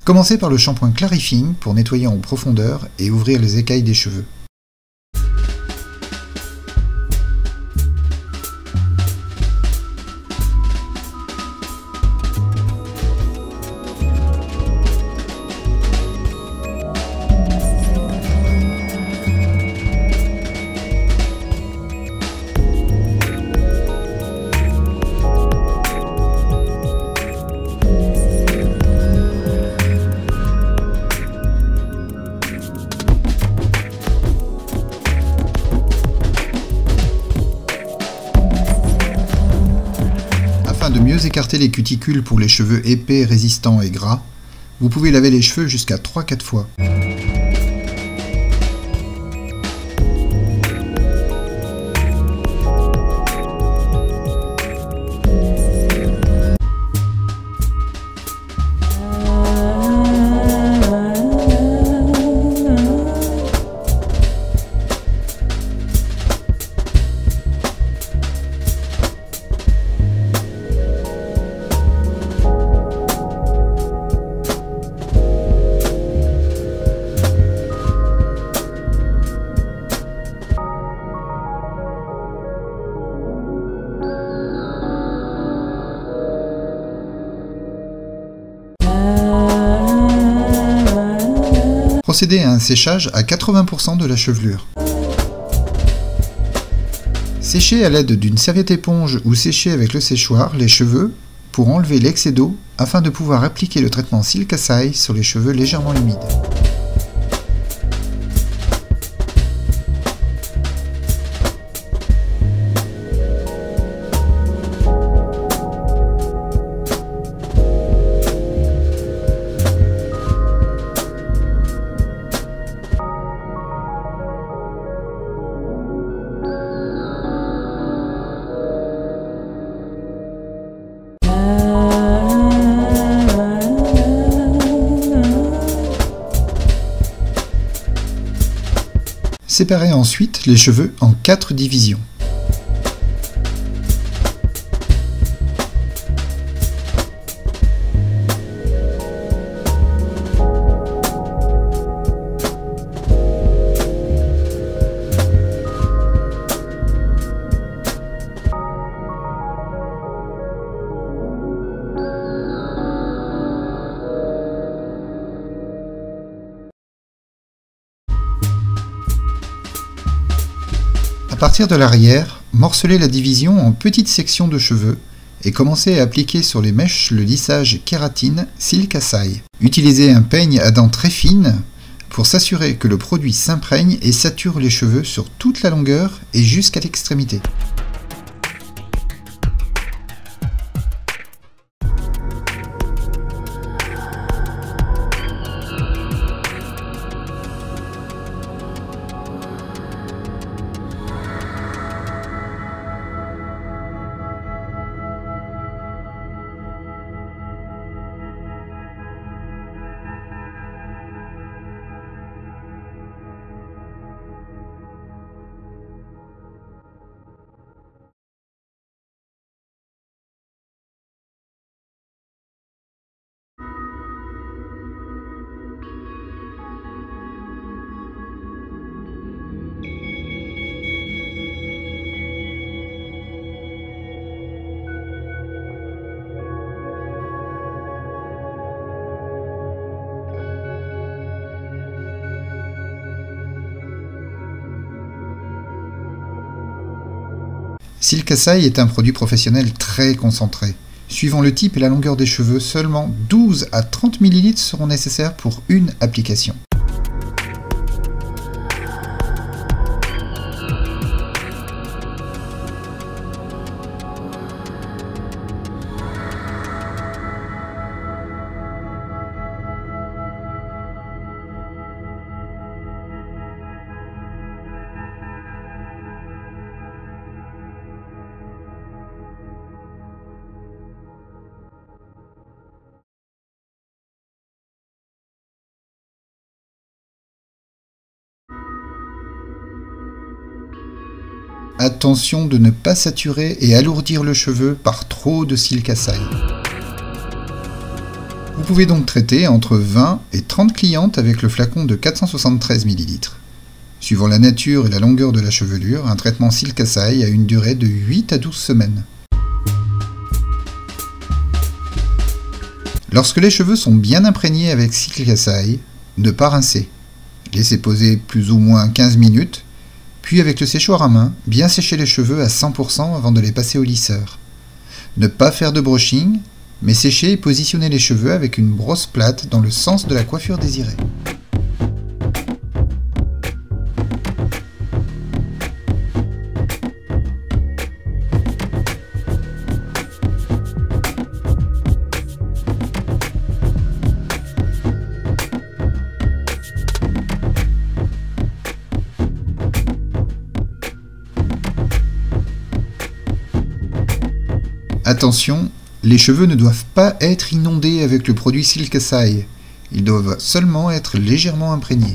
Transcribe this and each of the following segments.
Commencez par le shampoing Clarifying pour nettoyer en profondeur et ouvrir les écailles des cheveux. Afin de mieux écarter les cuticules pour les cheveux épais, résistants et gras, vous pouvez laver les cheveux jusqu'à 3-4 fois. Procédez à un séchage à 80% de la chevelure. Séchez à l'aide d'une serviette éponge ou séchez avec le séchoir les cheveux pour enlever l'excès d'eau afin de pouvoir appliquer le traitement Silk Assai sur les cheveux légèrement humides. Séparez ensuite les cheveux en 4 divisions. À partir de l'arrière, morcelez la division en petites sections de cheveux et commencez à appliquer sur les mèches le lissage kératine Silk Assai. Utilisez un peigne à dents très fines pour s'assurer que le produit s'imprègne et sature les cheveux sur toute la longueur et jusqu'à l'extrémité. Silk Assai est un produit professionnel très concentré. Suivant le type et la longueur des cheveux, seulement 12 à 30 ml seront nécessaires pour une application. Attention de ne pas saturer et alourdir le cheveu par trop de Silk Assai. Vous pouvez donc traiter entre 20 et 30 clientes avec le flacon de 473 ml. Suivant la nature et la longueur de la chevelure, un traitement Silk Assai a une durée de 8 à 12 semaines. Lorsque les cheveux sont bien imprégnés avec Silk Assai, ne pas rincer. Laissez poser plus ou moins 15 minutes. Puis avec le séchoir à main, bien sécher les cheveux à 100% avant de les passer au lisseur. Ne pas faire de brushing, mais sécher et positionner les cheveux avec une brosse plate dans le sens de la coiffure désirée. Attention, les cheveux ne doivent pas être inondés avec le produit Silk Assai, ils doivent seulement être légèrement imprégnés.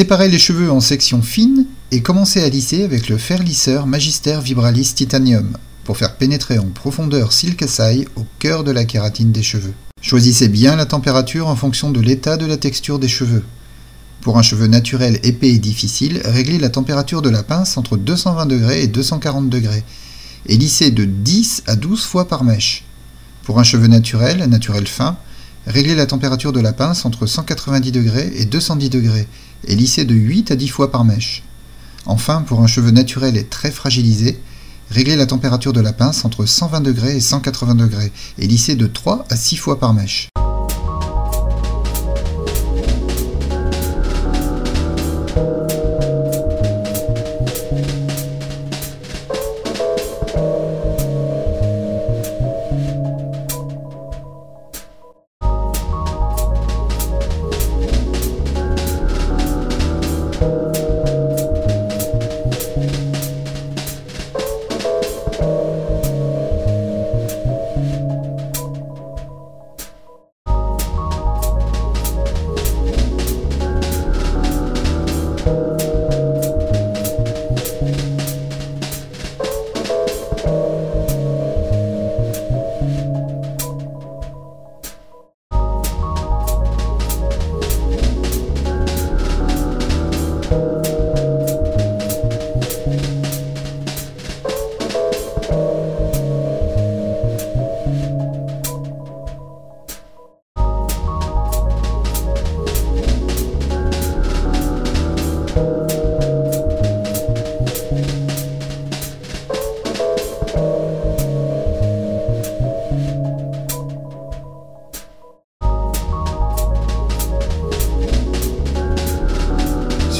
Séparez les cheveux en sections fines et commencez à lisser avec le fer lisseur Magister Vibralis Titanium pour faire pénétrer en profondeur Silk Assai au cœur de la kératine des cheveux. Choisissez bien la température en fonction de l'état de la texture des cheveux. Pour un cheveu naturel épais et difficile, réglez la température de la pince entre 220 degrés et 240 degrés et lissez de 10 à 12 fois par mèche. Pour un cheveu naturel fin, réglez la température de la pince entre 190 degrés et 210 degrés et lissez de 8 à 10 fois par mèche. Enfin, pour un cheveu naturel et très fragilisé, réglez la température de la pince entre 120 degrés et 180 degrés et lissez de 3 à 6 fois par mèche.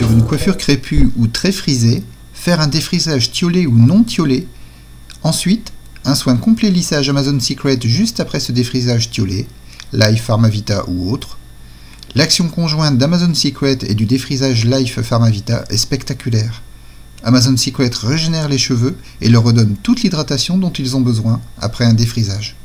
Sur une coiffure crépue ou très frisée, faire un défrisage tiolé ou non tiolé. Ensuite, un soin complet lissage Amazon Secret juste après ce défrisage tiolé, Life Pharmavita ou autre. L'action conjointe d'Amazon Secret et du défrisage Life Pharmavita est spectaculaire. Amazon Secret régénère les cheveux et leur redonne toute l'hydratation dont ils ont besoin après un défrisage.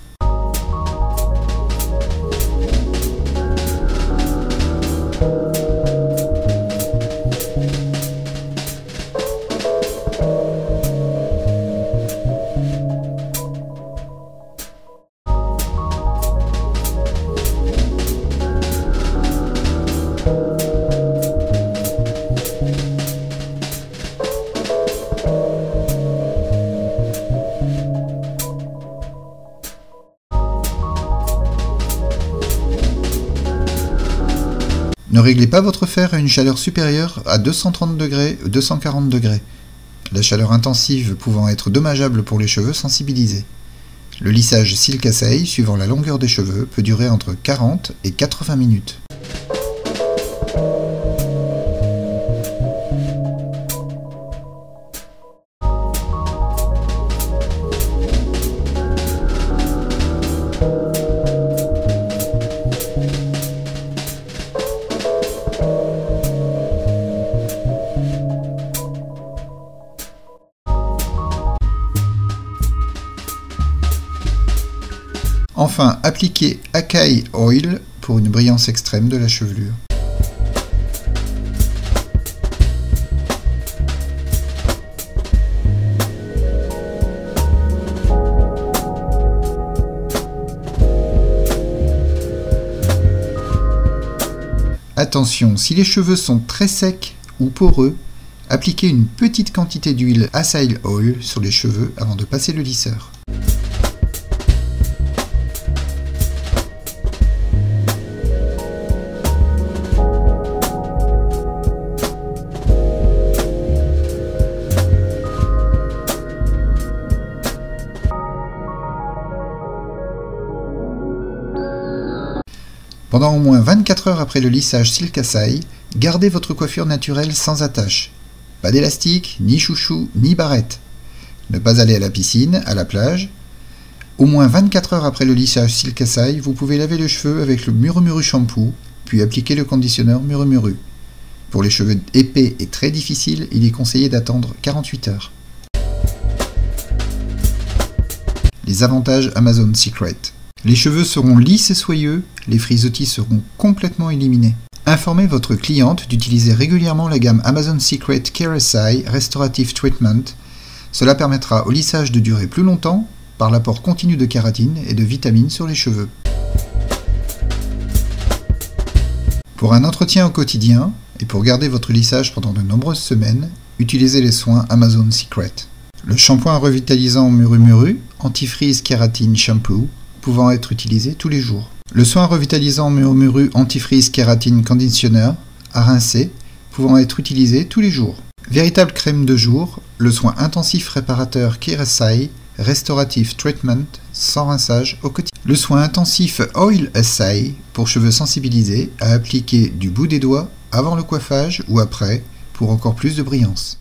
Ne réglez pas votre fer à une chaleur supérieure à 230 degrés ou 240 degrés. La chaleur intensive pouvant être dommageable pour les cheveux sensibilisés. Le lissage Silk Assay, suivant la longueur des cheveux, peut durer entre 40 et 80 minutes. Enfin, appliquez Acai Oil pour une brillance extrême de la chevelure. Attention, si les cheveux sont très secs ou poreux, appliquez une petite quantité d'huile Acai Oil sur les cheveux avant de passer le lisseur. Pendant au moins 24 heures après le lissage Silk Assay, gardez votre coiffure naturelle sans attache. Pas d'élastique, ni chouchou, ni barrette. Ne pas aller à la piscine, à la plage. Au moins 24 heures après le lissage Silk Assay, vous pouvez laver les cheveux avec le Murumuru Shampoo, puis appliquer le conditionneur Murumuru. Pour les cheveux épais et très difficiles, il est conseillé d'attendre 48 heures. Les avantages Amazon Secret. Les cheveux seront lisses et soyeux, les frisottis seront complètement éliminés. Informez votre cliente d'utiliser régulièrement la gamme Amazon Secret Care Restorative Treatment. Cela permettra au lissage de durer plus longtemps par l'apport continu de kératine et de vitamines sur les cheveux. Pour un entretien au quotidien et pour garder votre lissage pendant de nombreuses semaines, utilisez les soins Amazon Secret. Le shampoing revitalisant Murumuru Anti-Freeze Kératine Shampoo pouvant être utilisé tous les jours. Le soin revitalisant Murumuru Anti-Freeze Kératine Conditioner à rincer pouvant être utilisé tous les jours. Véritable crème de jour, le soin intensif réparateur Care Restorative Treatment sans rinçage au quotidien. Le soin intensif Oil Assay pour cheveux sensibilisés à appliquer du bout des doigts avant le coiffage ou après pour encore plus de brillance.